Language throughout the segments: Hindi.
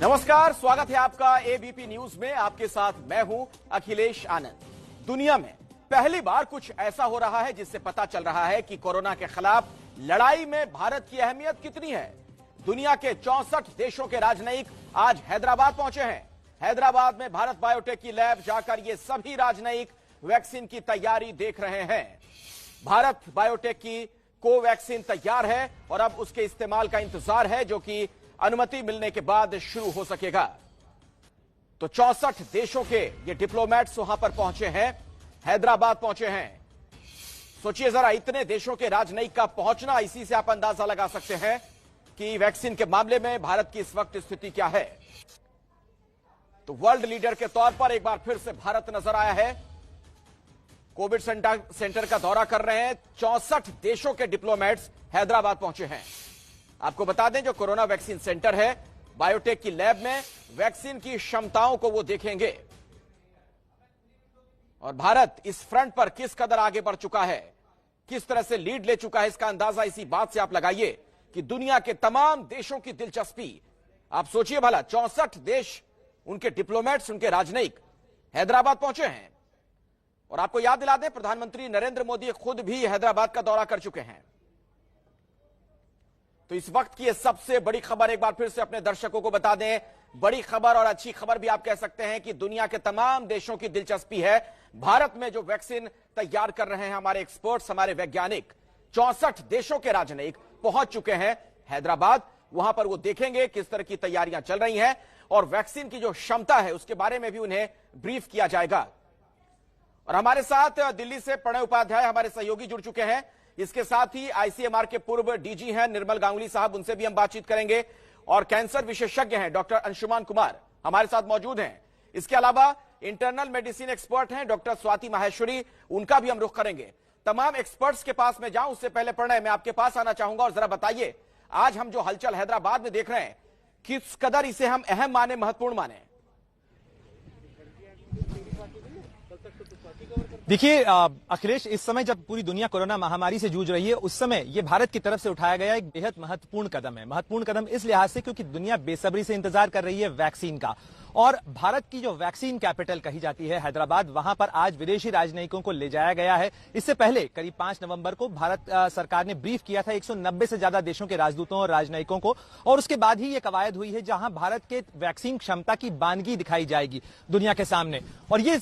नमस्कार, स्वागत है आपका एबीपी न्यूज में। आपके साथ मैं हूं अखिलेश आनंद। दुनिया में पहली बार कुछ ऐसा हो रहा है जिससे पता चल रहा है कि कोरोना के खिलाफ लड़ाई में भारत की अहमियत कितनी है। दुनिया के 64 देशों के राजनयिक आज हैदराबाद पहुंचे हैं। हैदराबाद में भारत बायोटेक की लैब जाकर ये सभी राजनयिक वैक्सीन की तैयारी देख रहे हैं। भारत बायोटेक की कोवैक्सीन तैयार है और अब उसके इस्तेमाल का इंतजार है, जो कि अनुमति मिलने के बाद शुरू हो सकेगा। तो 64 देशों के ये डिप्लोमेट्स वहां पर पहुंचे हैं, हैदराबाद पहुंचे हैं। सोचिए जरा, इतने देशों के राजनयिक का पहुंचना, इसी से आप अंदाजा लगा सकते हैं कि वैक्सीन के मामले में भारत की इस वक्त स्थिति क्या है। तो वर्ल्ड लीडर के तौर पर एक बार फिर से भारत नजर आया है। कोविड सेंटर का दौरा कर रहे हैं 64 देशों के डिप्लोमेट्स हैदराबाद पहुंचे हैं। आपको बता दें, जो कोरोना वैक्सीन सेंटर है बायोटेक की लैब में, वैक्सीन की क्षमताओं को वो देखेंगे और भारत इस फ्रंट पर किस कदर आगे बढ़ चुका है, किस तरह से लीड ले चुका है, इसका अंदाजा इसी बात से आप लगाइए कि दुनिया के तमाम देशों की दिलचस्पी। आप सोचिए भला, 64 देश, उनके डिप्लोमेट्स, उनके राजनयिक हैदराबाद पहुंचे हैं। और आपको याद दिला दें, प्रधानमंत्री नरेंद्र मोदी खुद भी हैदराबाद का दौरा कर चुके हैं। तो इस वक्त की यह सबसे बड़ी खबर एक बार फिर से अपने दर्शकों को बता दें। बड़ी खबर और अच्छी खबर भी आप कह सकते हैं कि दुनिया के तमाम देशों की दिलचस्पी है भारत में जो वैक्सीन तैयार कर रहे हैं हमारे एक्सपर्ट्स, हमारे वैज्ञानिक। 64 देशों के राजनयिक पहुंच चुके हैं हैदराबाद। वहां पर वो देखेंगे किस तरह की तैयारियां चल रही हैं और वैक्सीन की जो क्षमता है उसके बारे में भी उन्हें ब्रीफ किया जाएगा। और हमारे साथ दिल्ली से प्रणय उपाध्याय हमारे सहयोगी जुड़ चुके हैं। इसके साथ ही आईसीएमआर के पूर्व डीजी हैं निर्मल गांगुली साहब, उनसे भी हम बातचीत करेंगे। और कैंसर विशेषज्ञ हैं डॉक्टर अंशुमान कुमार हमारे साथ मौजूद हैं। इसके अलावा इंटरनल मेडिसिन एक्सपर्ट हैं डॉक्टर स्वाति माहेश्वरी, उनका भी हम रुख करेंगे। तमाम एक्सपर्ट्स के पास में जाऊं उससे पहले प्रणय, मैं आपके पास आना चाहूंगा और जरा बताइए, आज हम जो हलचल हैदराबाद में देख रहे हैं, किस कदर इसे हम अहम माने, महत्वपूर्ण माने? देखिए अखिलेश, इस समय जब पूरी दुनिया कोरोना महामारी से जूझ रही है, उस समय ये भारत की तरफ से उठाया गया एक बेहद महत्वपूर्ण कदम है। महत्वपूर्ण कदम इस लिहाज से क्योंकि दुनिया बेसब्री से इंतजार कर रही है वैक्सीन का। और भारत की जो वैक्सीन कैपिटल कही जाती है हैदराबाद, वहां पर आज विदेशी राजनयिकों को ले जाया गया है। इससे पहले करीब 5 नवंबर को भारत सरकार ने ब्रीफ किया था 190 से ज्यादा देशों के राजदूतों और राजनयिकों को, और उसके बाद ही ये कवायद हुई है जहां भारत के वैक्सीन क्षमता की बानगी दिखाई जाएगी दुनिया के सामने। और ये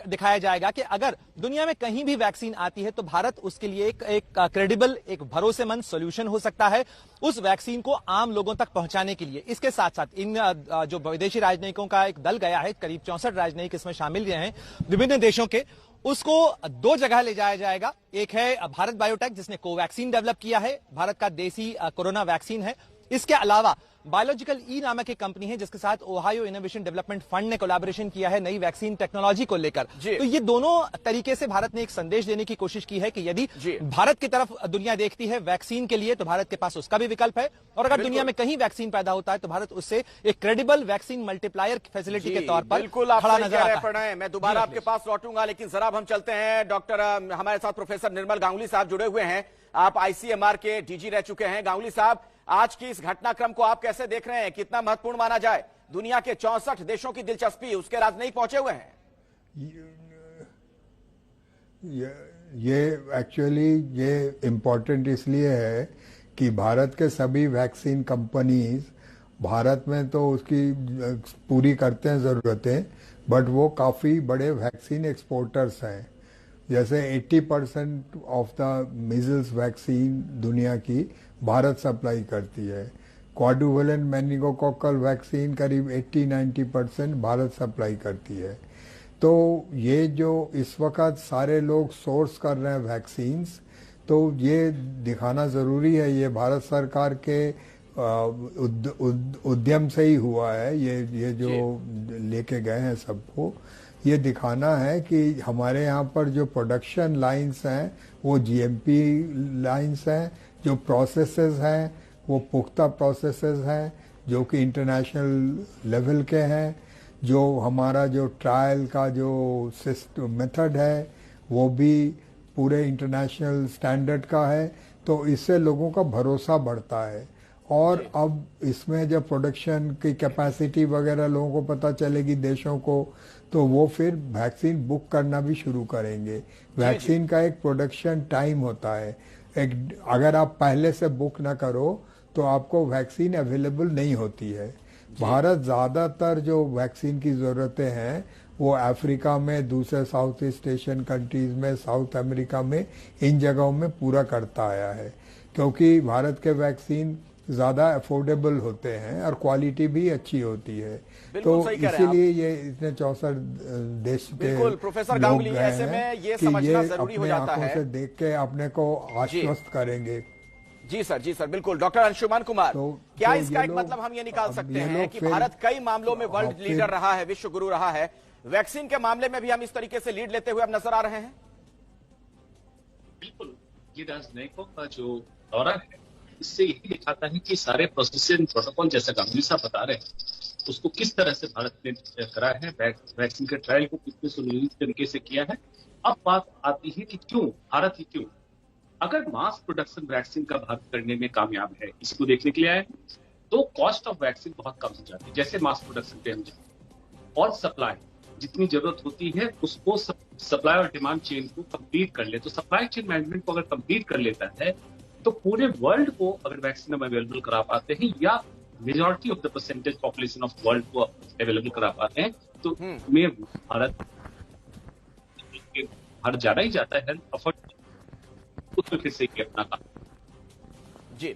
दिखाया जाएगा कि अगर दुनिया में कहीं भी वैक्सीन आती है तो भारत उसके लिए एक क्रेडिबल, एक भरोसेमंद सोल्यूशन हो सकता है उस वैक्सीन को आम लोगों तक पहुंचाने के लिए। इसके साथ साथ इन जो विदेशी राजनयिकों का एक दल गया है, करीब 64 राजनयिक इसमें शामिल हैं विभिन्न देशों के, उसको 2 जगह ले जाया जाएगा। एक है भारत बायोटेक जिसने कोवैक्सीन डेवलप किया है, भारत का देसी कोरोना वैक्सीन है। इसके अलावा बायोलॉजिकल ई नामक एक कंपनी है जिसके साथ ओहायो इनोवेशन डेवलपमेंट फंड ने कोलैबोरेशन किया है नई वैक्सीन टेक्नोलॉजी को लेकर। तो ये दोनों तरीके से भारत ने एक संदेश देने की कोशिश की है कि यदि भारत की तरफ दुनिया देखती है वैक्सीन के लिए, तो भारत के पास उसका भी विकल्प है। और अगर दुनिया में कहीं वैक्सीन पैदा होता है तो भारत उससे एक क्रेडिबल वैक्सीन मल्टीप्लायर फैसिलिटी के तौर पर खड़ा नजर आता है। मैं दोबारा आपके पास लौटूंगा, लेकिन जरा हम चलते हैं। डॉक्टर हमारे साथ प्रोफेसर निर्मल गांगुली साहब जुड़े हुए हैं। आप आईसीएमआर के डीजी रह चुके हैं। गांगुली साहब, आज की इस घटनाक्रम को आप कैसे देख रहे हैं? कितना महत्वपूर्ण माना जाए? दुनिया के 64 देशों की दिलचस्पी, उसके राजनयिक पहुंचे हुए हैं। ये एक्चुअली ये इम्पोर्टेंट इसलिए है कि भारत के सभी वैक्सीन कंपनीज भारत में तो उसकी पूरी करते हैं ज़रूरतें, बट वो काफ़ी बड़े वैक्सीन एक्सपोर्टर्स हैं। जैसे 80% ऑफ द मीजल्स वैक्सीन दुनिया की भारत सप्लाई करती है। क्वाड्रुवेलेंट मेनिंगोकोकल वैक्सीन करीब 80-90% भारत सप्लाई करती है। तो ये जो इस वक्त सारे लोग सोर्स कर रहे हैं वैक्सीन्स, तो ये दिखाना ज़रूरी है। ये भारत सरकार के उद्यम से ही हुआ है। ये जो लेके गए हैं सबको, ये दिखाना है कि हमारे यहाँ पर जो प्रोडक्शन लाइंस हैं वो जीएमपी लाइंस हैं, जो प्रोसेसेस हैं वो पुख्ता प्रोसेसेस हैं जो कि इंटरनेशनल लेवल के हैं। जो हमारा जो ट्रायल का जो सिस्टम मेथड है वो भी पूरे इंटरनेशनल स्टैंडर्ड का है। तो इससे लोगों का भरोसा बढ़ता है और अब इसमें जब प्रोडक्शन की कैपेसिटी वगैरह लोगों को पता चलेगी देशों को, तो वो फिर वैक्सीन बुक करना भी शुरू करेंगे। वैक्सीन का एक प्रोडक्शन टाइम होता है, अगर आप पहले से बुक ना करो तो आपको वैक्सीन अवेलेबल नहीं होती है। भारत ज्यादातर जो वैक्सीन की जरूरतें हैं वो अफ्रीका में, दूसरे साउथ ईस्ट एशियन कंट्रीज में, साउथ अमेरिका में, इन जगहों में पूरा करता आया है, क्योंकि भारत के वैक्सीन ज्यादा अफोर्डेबल होते हैं और क्वालिटी भी अच्छी होती है। तो इसीलिए ये इतने 64 देश के प्रोफेसर लोग गांगुली, गए ऐसे में हैं ये कि समझना ये जरूरी हो अपने जाता आंखों है। से देख के अपने को आश्वस्त करेंगे। जी सर, बिल्कुल। डॉक्टर अंशुमान कुमार, क्या इसका एक मतलब हम ये निकाल सकते हैं कि भारत कई मामलों में वर्ल्ड लीडर रहा है, विश्व गुरु रहा है, वैक्सीन के मामले में भी हम इस तरीके से लीड लेते हुए अब नजर आ रहे हैं? बिल्कुल, ये राजनयिकों का जो दौरा है इससे यही दिखाता है कि सारे प्रोसेस प्रोटोकॉल जैसा गांगुली साहब बता रहे हैं उसको किस तरह से भारत ने करा है, वैक्सीन के ट्रायल को कितने सुनियोजित तरीके से किया है। अब बात आती है कि क्यों भारत ही क्यों, अगर मास प्रोडक्शन वैक्सीन का भारत करने में कामयाब है, इसको देखने के लिए आए, तो कॉस्ट ऑफ वैक्सीन बहुत कम हो जाती है। जैसे मास प्रोडक्शन पे हम जाए और सप्लाई जितनी जरूरत होती है उसको सप्लाई और डिमांड चेन को कंप्लीट कर ले, तो सप्लाई चेन मैनेजमेंट को अगर कंप्लीट कर लेता है तो पूरे वर्ल्ड को अगर वैक्सीन हम अवेलेबल करा पाते हैं या majority of the percentage population of world को अवेलेबल करा पाते हैं, तो में भारत ज्यादा ही जाता है अफर्ट उसमें फिर से अपना काम। जी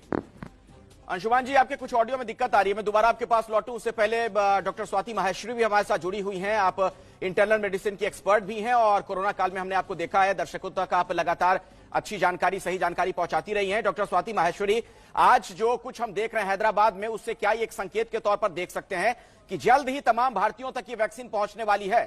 अंशुमान जी, आपके कुछ ऑडियो में दिक्कत आ रही है, मैं दोबारा आपके पास लौटूं उससे पहले डॉक्टर स्वाति माहेश्वरी भी हमारे साथ जुड़ी हुई हैं। आप इंटरनल मेडिसिन की एक्सपर्ट भी हैं और कोरोना काल में हमने आपको देखा है, दर्शकों तक आप लगातार अच्छी जानकारी, सही जानकारी पहुंचाती रही हैं। डॉक्टर स्वाति माहेश्वरी, आज जो कुछ हम देख रहे हैं हैदराबाद में, उससे क्या एक संकेत के तौर पर देख सकते हैं कि जल्द ही तमाम भारतीयों तक ये वैक्सीन पहुंचने वाली है?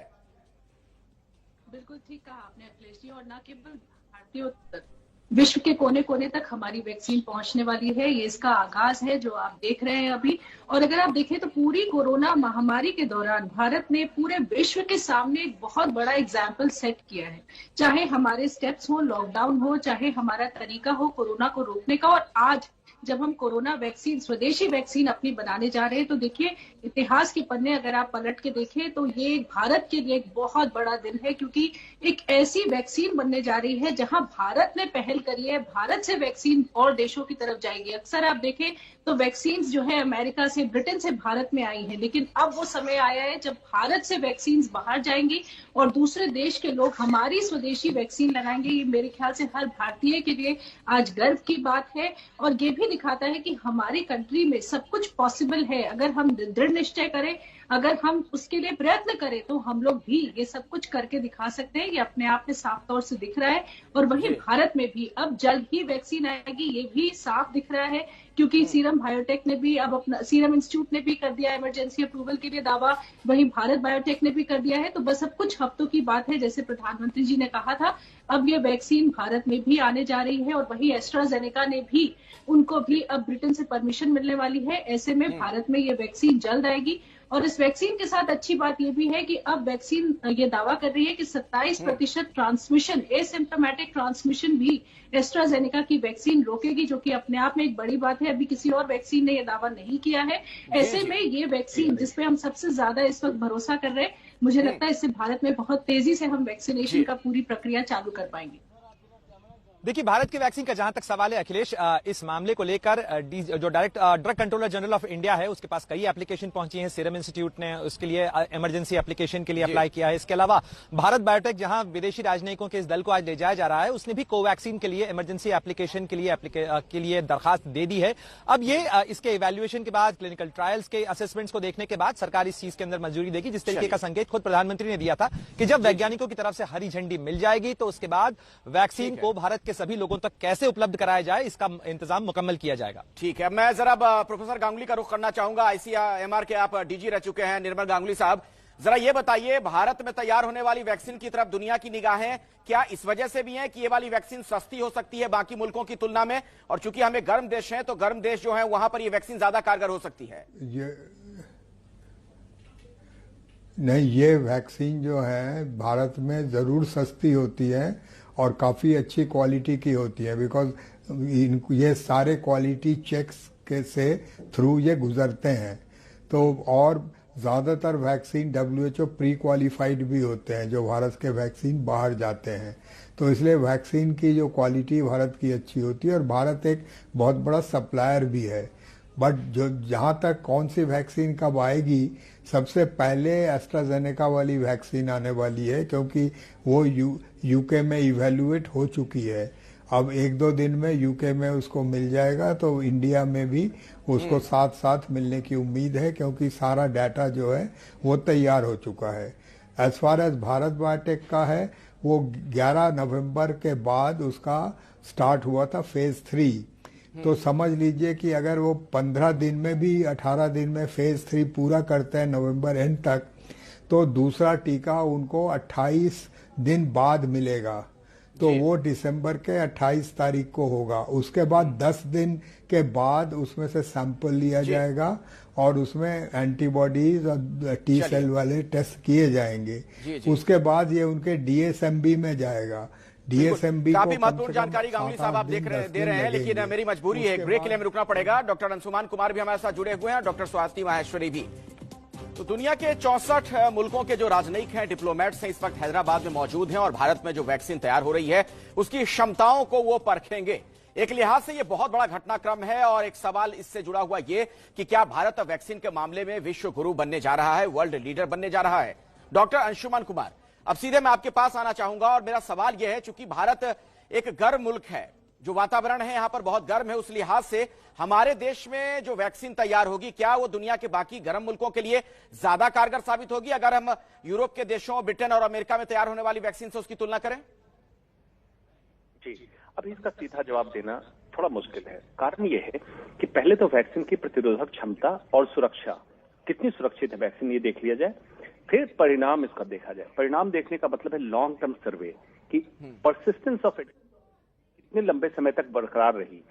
बिल्कुल ठीक कहा आपने अखिलेश जी, और न केवल भारतीयों तक, विश्व के कोने कोने तक हमारी वैक्सीन पहुंचने वाली है। ये इसका आगाज है जो आप देख रहे हैं अभी। और अगर आप देखें तो पूरी कोरोना महामारी के दौरान भारत ने पूरे विश्व के सामने एक बहुत बड़ा एग्जाम्पल सेट किया है, चाहे हमारे स्टेप्स हो, लॉकडाउन हो, चाहे हमारा तरीका हो कोरोना को रोकने का। और आज जब हम कोरोना वैक्सीन, स्वदेशी वैक्सीन अपनी बनाने जा रहे हैं, तो देखिए इतिहास के पन्ने अगर आप पलट के देखें तो ये भारत के लिए एक बहुत बड़ा दिन है, क्योंकि एक ऐसी वैक्सीन बनने जा रही है जहां भारत ने पहल करी है। भारत से वैक्सीन और देशों की तरफ जाएगी। अक्सर आप देखें तो वैक्सीन जो है अमेरिका से, ब्रिटेन से भारत में आई है, लेकिन अब वो समय आया है जब भारत से वैक्सीन बाहर जाएंगी और दूसरे देश के लोग हमारी स्वदेशी वैक्सीन लगाएंगे। ये मेरे ख्याल से हर भारतीय के लिए आज गर्व की बात है और ये भी दिखाता है कि हमारी कंट्री में सब कुछ पॉसिबल है। अगर हम दृढ़ निश्चय करें, अगर हम उसके लिए प्रयत्न करें, तो हम लोग भी ये सब कुछ करके दिखा सकते हैं। ये अपने आप में साफ तौर से दिख रहा है। और वहीं भारत में भी अब जल्द ही वैक्सीन आएगी, ये भी साफ दिख रहा है, क्योंकि सीरम बायोटेक ने भी अब अपना, सीरम इंस्टीट्यूट ने भी कर दिया इमरजेंसी अप्रूवल के लिए दावा, वहीं भारत बायोटेक ने भी कर दिया है। तो बस अब कुछ हफ्तों की बात है, जैसे प्रधानमंत्री जी ने कहा था, अब ये वैक्सीन भारत में भी आने जा रही है। और वहीं एस्ट्राजेनेका ने भी, उनको भी अब ब्रिटेन से परमिशन मिलने वाली है। ऐसे में भारत में ये वैक्सीन जल्द आएगी। और इस वैक्सीन के साथ अच्छी बात यह भी है कि अब वैक्सीन ये दावा कर रही है कि 27% ट्रांसमिशन, एसिम्प्टोमेटिक ट्रांसमिशन भी एस्ट्राजेनेका की वैक्सीन रोकेगी, जो कि अपने आप में एक बड़ी बात है। अभी किसी और वैक्सीन ने यह दावा नहीं किया है। ऐसे में ये वैक्सीन, जिसपे हम सबसे ज्यादा इस वक्त भरोसा कर रहे हैं, मुझे लगता है इससे भारत में बहुत तेजी से हम वैक्सीनेशन का पूरी प्रक्रिया चालू कर पाएंगे। देखिए, भारत की वैक्सीन का जहां तक सवाल है अखिलेश, इस मामले को लेकर जो direct drug controller general of India है उसके पास कई एप्लीकेशन पहुंची हैं। सीरम इंस्टीट्यूट ने उसके लिए इमरजेंसी एप्लीकेशन के लिए अप्लाई किया है। इसके अलावा भारत बायोटेक, जहां विदेशी राजनयिकों के इस दल को आज ले जाया जा रहा है, उसने भी कोवैक्सीन के लिए इमरजेंसी एप्लीकेशन के लिए दरखास्त दे दी है। अब ये इसके इवैल्यूएशन के बाद, क्लिनिकल ट्रायल्स के असेसमेंट्स को देखने के बाद सरकार इस चीज के अंदर मंजूरी देगी, जिस तरीके का संकेत खुद प्रधानमंत्री ने दिया था कि जब वैज्ञानिकों की तरफ से हरी झंडी मिल जाएगी तो उसके बाद वैक्सीन को भारत के सभी लोगों तक कैसे उपलब्ध कराया जाए, इसका इंतजाम मुकम्मल किया जाएगा। ठीक है, मैं जरा प्रोफेसर गांगुली का रुख करना चाहूंगा। आईसीएमआर के आप डीजी रह चुके हैं, निर्मल गांगुली साहब, जरा ये बताइए, भारत में तैयार होने वाली वैक्सीन की तरफ दुनिया की निगाहें क्या इस वजह से भी है कि ये वाली वैक्सीन सस्ती हो सकती है बाकी मुल्कों की तुलना में, और चूंकि हमें गर्म देश हैं तो गर्म देश जो है वहां पर ये वैक्सीन ज्यादा कारगर हो सकती है? ये वैक्सीन जो है भारत में जरूर सस्ती होती है और काफी अच्छी क्वालिटी की होती है, बिकॉज ये सारे क्वालिटी चेक्स के से थ्रू ये गुजरते हैं। तो और ज़्यादातर वैक्सीन WHO प्री क्वालिफाइड भी होते हैं, जो भारत के वैक्सीन बाहर जाते हैं। तो इसलिए वैक्सीन की जो क्वालिटी भारत की अच्छी होती है और भारत एक बहुत बड़ा सप्लायर भी है। बट जो जहाँ तक कौन सी वैक्सीन कब आएगी, सबसे पहले एस्ट्राजेनेका वाली वैक्सीन आने वाली है, क्योंकि वो यूके में इवेल्युएट हो चुकी है। अब 1-2 दिन में यूके में उसको मिल जाएगा, तो इंडिया में भी उसको साथ साथ मिलने की उम्मीद है, क्योंकि सारा डाटा जो है वो तैयार हो चुका है। As far as Bharat biotech का है, वो 11 नवंबर के बाद उसका स्टार्ट हुआ था फेज 3। तो समझ लीजिए कि अगर वो 15 दिन में भी 18 दिन में फेज 3 पूरा करते हैं नवंबर एंड तक, तो दूसरा टीका उनको 28 दिन बाद मिलेगा। तो वो दिसंबर के 28 तारीख को होगा। उसके बाद 10 दिन के बाद उसमें से सैंपल लिया जाएगा और उसमें एंटीबॉडीज और टी सेल वाले टेस्ट किए जाएंगे। उसके बाद ये उनके DSMB में जाएगा। DSMB काफी महत्वपूर्ण जानकारी गांगुली साहब आप दे रहे हैं, लेकिन मेरी मजबूरी है, ब्रेक के लिए हमें रुकना पड़ेगा। डॉक्टर अंशुमान कुमार भी हमारे साथ जुड़े हुए हैं, डॉक्टर स्वाति माहेश्वरी भी। तो दुनिया के 64 मुल्कों के जो राजनयिक हैं, डिप्लोमेट्स हैं, इस वक्त हैदराबाद में मौजूद हैं और भारत में जो वैक्सीन तैयार हो रही है उसकी क्षमताओं को वो परखेंगे। एक लिहाज से ये बहुत बड़ा घटनाक्रम है और एक सवाल इससे जुड़ा हुआ ये कि क्या भारत अब वैक्सीन के मामले में विश्व गुरु बनने जा रहा है, वर्ल्ड लीडर बनने जा रहा है? डॉक्टर अंशुमान कुमार, अब सीधे मैं आपके पास आना चाहूंगा और मेरा सवाल यह है, चूंकि भारत एक गर्म मुल्क है, जो वातावरण है यहां पर बहुत गर्म है, उस लिहाज से हमारे देश में जो वैक्सीन तैयार होगी, क्या वो दुनिया के बाकी गर्म मुल्कों के लिए ज्यादा कारगर साबित होगी अगर हम यूरोप के देशों, ब्रिटेन और अमेरिका में तैयार होने वाली वैक्सीन से उसकी तुलना करें? जी, अभी इसका सीधा जवाब देना थोड़ा मुश्किल है। कारण यह है कि पहले तो वैक्सीन की प्रतिरोधक क्षमता और सुरक्षा, कितनी सुरक्षित है वैक्सीन, ये देख लिया जाए, फिर परिणाम इसका देखा जाए। परिणाम देखने का मतलब है लॉन्ग टर्म सर्वे कि परसिस्टेंस ऑफ इट कितने लंबे समय तक बरकरार रही।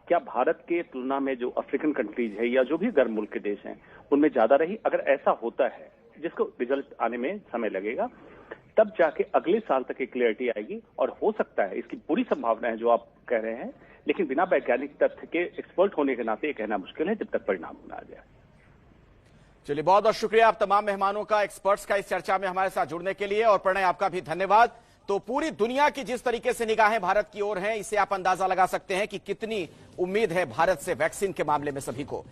क्या भारत के तुलना में जो अफ्रीकन कंट्रीज है या जो भी गर्म मुल्क के देश हैं उनमें ज्यादा रही? अगर ऐसा होता है, जिसको रिजल्ट आने में समय लगेगा, तब जाके अगले साल तक एक क्लियरिटी आएगी। और हो सकता है, इसकी पूरी संभावना है जो आप कह रहे हैं, लेकिन बिना वैज्ञानिक तथ्य के एक्सपर्ट होने के नाते ये कहना मुश्किल है जब तक परिणाम न आ जाए। चलिए, बहुत बहुत शुक्रिया आप तमाम मेहमानों का, एक्सपर्ट्स का, इस चर्चा में हमारे साथ जुड़ने के लिए। और प्रणय, आपका भी धन्यवाद। तो पूरी दुनिया की जिस तरीके से निगाहें भारत की ओर हैं, इससे आप अंदाजा लगा सकते हैं कि कितनी उम्मीद है भारत से वैक्सीन के मामले में सभी को।